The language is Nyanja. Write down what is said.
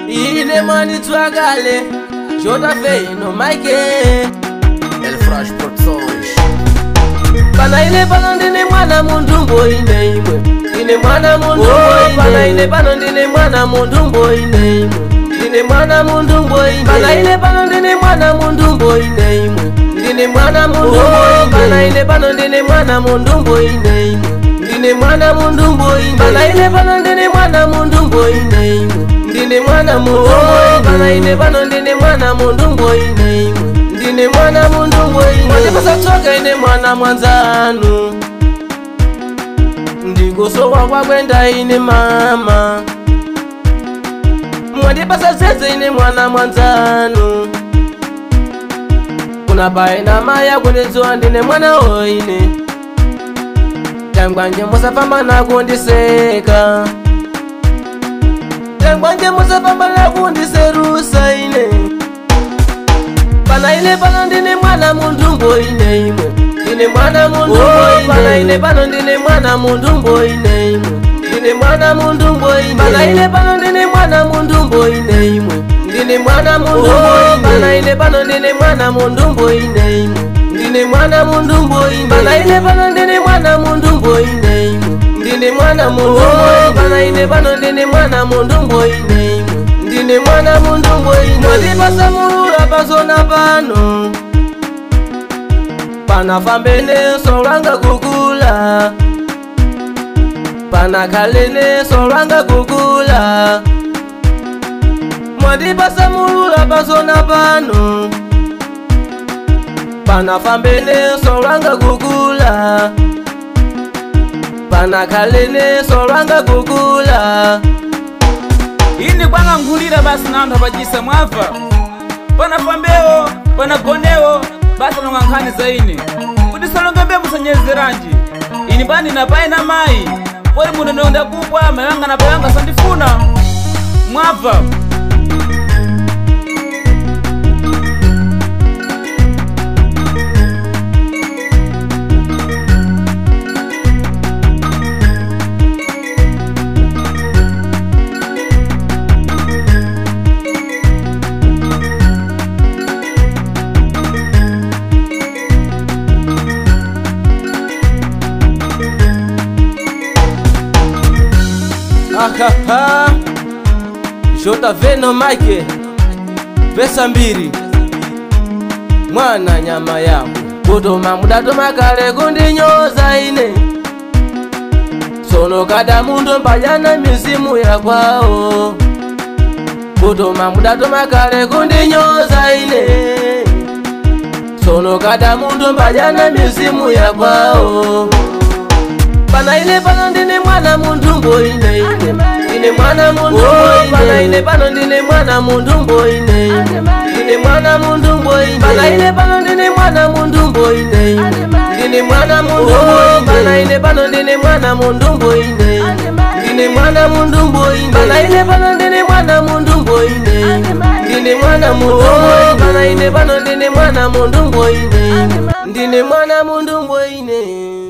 Ine mani twagale Jota feino Mike El Fresh Produções. Pana ile pano ndine mwana mundumbo ine imwe. Ine mwana mundumbo ine. Pana ile pano ndine mwana mundumbo ine imwe. Ndine mwana mundumbo ine. Pana ile pano ndine mwana mundumbo ine imwe. Ndine mwana mundumbo ine. Pana ile pano ndine mwana mundumbo ine imwe. Ndine mwana mundumbo ine. Pana ile pano ndine mwana mundumbo ine imwe. Ndine mwana mundumbo ine. Pana ile pano ndine mwana mundumbo ine imwe. Ndine mwana mundumbo ine. Mwande pasa toka ine mwana mwanzanu. Ndigoso wakwa kwenda ine mama. Mwande pasa zeze ine mwana mwanzanu. Kuna bae na maya kunezoa ndine mwana oine. Tangwanje musafamba na kundiseka. Tangwanje musafamba na kundiserusa ine. Pana ile pano ndine mwana mundumbo ine imwe. Ndine mwana mundumbo ine. Pana ile pano ndine mwana mundumbo ine imwe. Ndine mwana mundumbo ine. Pana ile pano ndine mwana mundumbo ine imwe. Ndine mwana mundumbo ine. Pana ile pano ndine mwana mundumbo ine imwe. Ndine mwana mundumbo ine. Pana ile pano ndine mwana mundumbo ine imwe. Ndine mwana mundumbo ine. Pana ile pano ndine mwana mundumbo ine imwe. Ndine mwana mundumbo ine. Mwandi pasa mulula pasona pano. Pana fambene solanga kukula. Pana kalene solanga kukula. Mwandi pasa mulula pasona pano. Pana fambene solanga kukula. Pana kalene solanga kukula. Ini kwanga ngulira basi nando bajisa mwafa. Pana fambeo, pana goneo, basi nongankani zaini. Kuti salongambe musanyeze ranji. Ini bani na pai na mai. Pori munene onda kupwa, mayanga na bayanga sandifuna. Mwafa. Ahaha Jota feino Mike Pesa mbiri Mwana nyama yangu Kutoma mudatoma kale kundinyoza ine. Sono kada mundu mpajana misimu ya kwao. Kutoma mudatoma kale kundinyoza ine. Sono kada mundu mpajana misimu ya kwao. Pana ile pano ndine mwana mundumbo ine imwe. Ndine mwana mundumbo ine. Pana ile pano ndine mwana mundumbo ine imwe. Ndine mwana mundumbo ine. Pana ile pano ndine mwana mundumbo ine imwe. Ndine mwana mundumbo ine. Pana ile pano ndine mwana mundumbo ine imwe. Ndine mwana mundumbo ine. Pana ile pano ndine mwana mundumbo ine imwe. Ndine mwana mundumbo ine. Pana ile pano ndine mwana mundumbo ine imwe. Ndine mwana mundumbo ine.